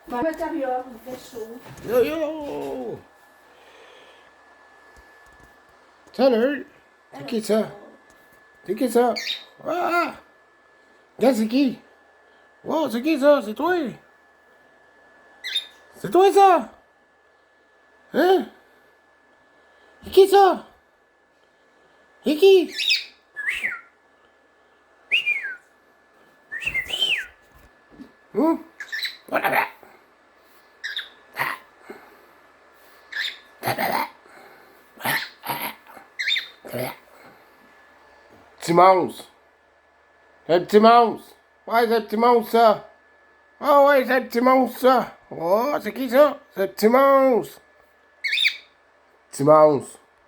Va à l'intérieur, il fait chaud. Yo yo! Salut! C'est qui ça? C'est qui ça? Ah! Regarde, c'est qui? Wow, c'est qui ça? C'est toi? C'est toi ça? Hein? C'est qui ça? C'est qui? Hum? Voilà. Petit monstre. C'est le petit monstre. Ouais, c'est le petit monstre, ça. Ah ouais, c'est le petit monstre, ça. Oh, c'est qui ça? C'est le petit monstre. Petit monstre.